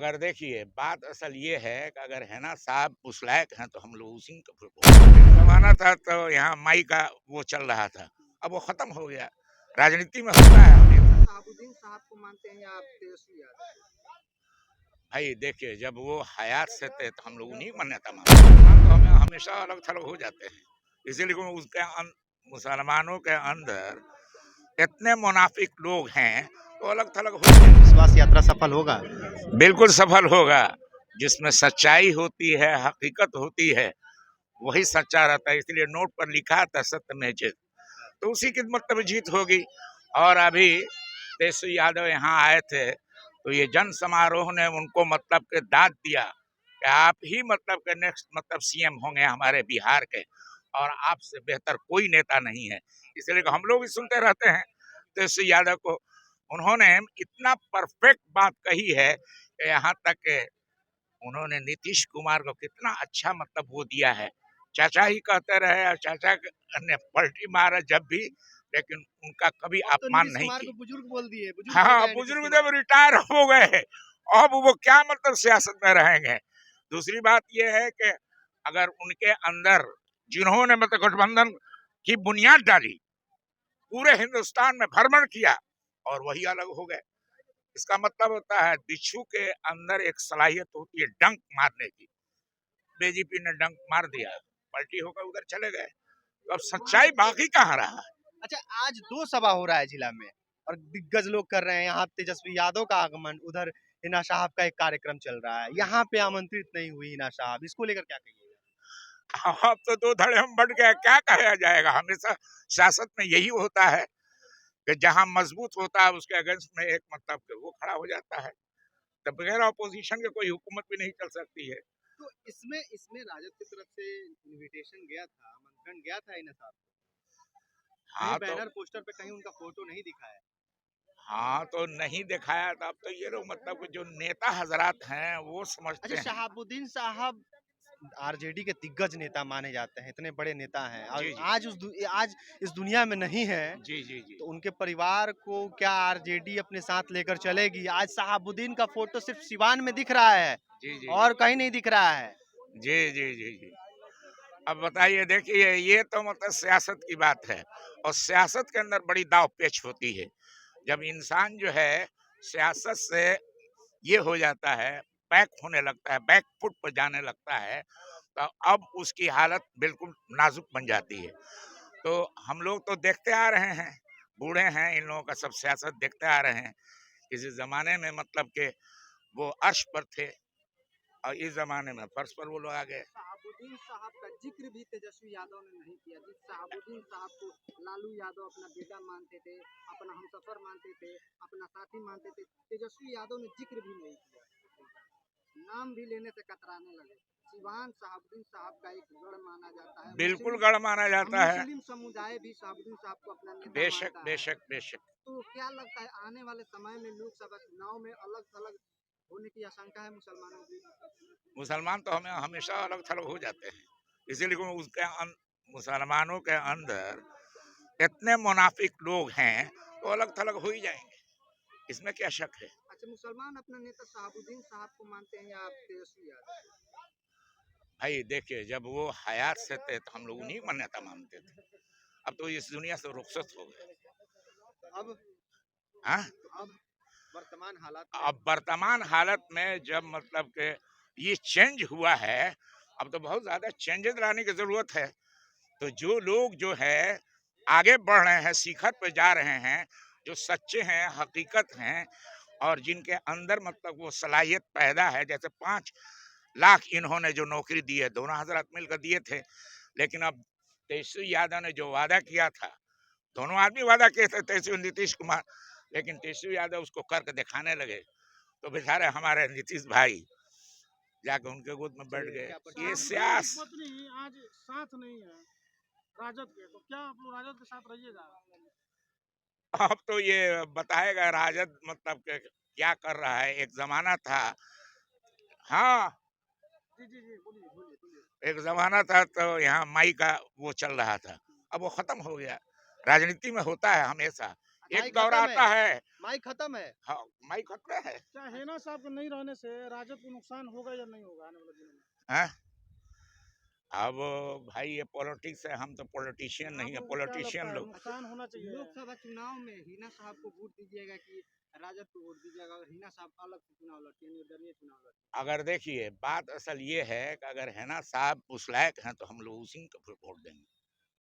अगर देखिए बात असल ये है कि अगर है ना साहब उस लायक हैं तो हम लोग उसी को जमाना था तो यहाँ माई का वो चल रहा था, अब वो खत्म हो गया। राजनीति में होता है हमेशा। शहाबुद्दीन साहब को मानते हैं या आप तेजस्वी यादव? भाई देखिए जब वो हयात से थे तो हम लोग उन्हीं को नेता मानते हैं। मुसलमान तो हमें हमेशा अलग थलग हो जाते हैं, इसीलिए उसके मुसलमानों के अंदर इतने मुनाफिक लोग हैं तो अलग थलग हो जाएंगे। विश्वास यात्रा सफल होगा? बिल्कुल सफल होगा। जिसमें सच्चाई होती है, हकीकत होती है, वही सच्चा रहता है। इसलिए नोट पर लिखा था सत्य में जीत, तो उसी की मतलब जीत होगी। और अभी तेजस्वी यादव यहाँ आए थे तो ये जन समारोह ने उनको मतलब के दाद दिया कि आप ही मतलब के नेक्स्ट मतलब सीएम होंगे हमारे बिहार के, और आपसे बेहतर कोई नेता नहीं है। इसलिए हम लोग भी सुनते रहते हैं तेजस्वी यादव को। उन्होंने इतना परफेक्ट बात कही है कि यहाँ तक के उन्होंने नीतीश कुमार को कितना अच्छा मतलब वो दिया है। चाचा ही कहते रहे और चाचा ने पलटी मारा जब भी, लेकिन उनका कभी अब तो अपमान नीतीश नहीं कुमार की। को बुजुर्ग बोल दिए, बुजुर्ग हो हाँ, गए नीतीश बुजुर्ग जब कुमार। रिटायर हो गए अब वो क्या मतलब सियासत में रहेंगे। दूसरी बात ये है कि अगर उनके अंदर जिन्होंने मतलब गठबंधन की बुनियाद डाली, पूरे हिंदुस्तान में भ्रमण किया और वही अलग हो गए। इसका मतलब होता है बिच्छू के अंदर एक सलाहियत होती है डंक मारने की। बीजेपी ने डंक मार दिया, पलटी होकर उधर चले गए, तो अब सच्चाई बाकी कहाँ रहा। अच्छा, आज 2 सभा हो रहा है जिला में और दिग्गज लोग कर रहे हैं। यहाँ तेजस्वी यादव का आगमन, उधर हिना साहब का एक कार्यक्रम चल रहा है। यहाँ पे आमंत्रित नहीं हुई हिना साहब, इसको लेकर क्या कहिएगा? अब तो दो धड़े हम बढ़ गए, क्या कहा जाएगा। हमेशा सियासत में यही होता है कि जहां मजबूत होता है उसके अगेंस्ट में एक मतलब के वो खड़ा हो जाता है। तो बगैर ऑपोजिशन के कोई हुकूमत भी नहीं चल सकती है। तो इसमें इसमें राजद की तरफ से इनविटेशन गया था, आमंत्रण गया था हिना साहब को। कहीं हाँ तो बैनर पोस्टर पे कहीं उनका फोटो नहीं दिखा है। हाँ तो नहीं दिखाया था। अब तो ये लोग मतलब कि जो नेता हजरात हैं वो अच्छा, समझते हैं। शहाबुद्दीन साहब आरजेडी के दिग्गज नेता माने जाते हैं, इतने बड़े नेता हैं और जी जी आज इस दुनिया में नहीं है। जी जी जी तो उनके परिवार को क्या आरजेडी अपने साथ लेकर चलेगी? आज शहाबुद्दीन का फोटो सिर्फ सिवान में दिख रहा है जी जी और कहीं नहीं दिख रहा है। जी जी जी जी। अब बताइए, देखिए ये तो मतलब सियासत की बात है, और सियासत के अंदर बड़ी दाव पेच होती है। जब इंसान जो है सियासत से ये हो जाता है, बैक होने लगता है, बैक फुट पर जाने लगता है, तो अब उसकी हालत बिल्कुल नाजुक बन जाती है। तो हम लोग तो देखते आ रहे हैं, बूढ़े हैं, इन लोगों का सब सियासत देखते आ रहे हैं। किसी जमाने में मतलब के वो अर्श पर थे और इस जमाने में फर्श पर वो लोग आ गए। शहाबुद्दीन साहब का जिक्र भी तेजस्वी यादव ने नहीं किया। जिस शहाबुद्दीन साहब को लालू यादव अपना बेटा मानते थे, अपना हमसफर मानते थे, अपना साथी मानते थे, तेजस्वी यादव ने जिक्र भी नहीं किया। नाम भी लेने से कतराने लगे। सिवान शहाबुद्दीन साहब का एक गढ़ माना जाता है। बिल्कुल गढ़ माना जाता है। मुस्लिम समुदाय भी शहाबुद्दीन साहब को अपना नेता बेशक मानता है। बेशक बेशक। तो क्या लगता है आने वाले समय में लोकसभा चुनाव में अलग थलग होने की आशंका है मुसलमानों की? मुसलमान तो हमें हमेशा अलग थलग हो जाते हैं, इसीलिए मुसलमानों के अंदर इतने मुनाफिक लोग हैं तो अलग थलग हो ही जाएंगे, इसमें क्या शक है। अच्छा, मुसलमान अपना नेता शहाबुद्दीन साहब को मानते हैं या आप तेजस्वी यादव? भाई देखिए जब वो हयात से थे तो हम लोग उन्हीं को नेता मानते थे। अब तो इस दुनिया से रुखसत हो गए। अब हाँ, अब वर्तमान हालात में अब वर्तमान हालत में जब मतलब के ये चेंज हुआ है, अब तो बहुत ज्यादा चेंजेस लाने की जरूरत है। तो जो लोग जो है आगे बढ़ रहे हैं, शिखर पे जा रहे हैं, जो सच्चे हैं, हकीकत हैं, और जिनके अंदर मतलब वो सलाहियत पैदा है, जैसे 5 लाख इन्होंने जो नौकरी दी है, दोनों हजरत मिलकर दिए थे। लेकिन अब तेजस्वी यादव ने जो वादा किया था, दोनों आदमी वादा किए थे, तेजस्वी नीतीश कुमार, लेकिन तेजस्वी यादव उसको करके दिखाने लगे, तो बेचारे हमारे नीतीश भाई जाके उनके गोद में बैठ गए। ये सियास पत्नी आज साथ नहीं है राजद के, तो क्या आप लोग राजद के साथ रहिएगा? अब तो ये बताएगा राजद मतलब के क्या कर रहा है। एक जमाना था, हाँ, जी जी जी, बोलिए बोलिए बोलिए। एक जमाना था तो यहाँ माई का वो चल रहा था, अब वो खत्म हो गया। राजनीति में होता है हमेशा, एक दौर आता है। माइक खत्म है। हाँ, माइक खतरा है। क्या हेना साहब के नहीं रहने से राजद को नुकसान होगा या नहीं होगा आने वाले दिनों में? हैं? अब भाई ये पॉलिटिक्स है, हम तो पॉलिटिशियन नहीं है, आप लोगों को क्या पॉलिटिशियन लगता है लोग। नुकसान होना चाहिए? लोकसभा चुनाव में हिना साहब को वोट दीजिएगा कि राजद को वोट दीजिएगा, और हिना साहब अलग से चुनाव लड़ती है, निर्दलीय चुनाव लड़ती अगर देखिए बात असल ये है कि अगर हैना साहब उस लायक हैं तो हम लोग उसी को वोट देंगे।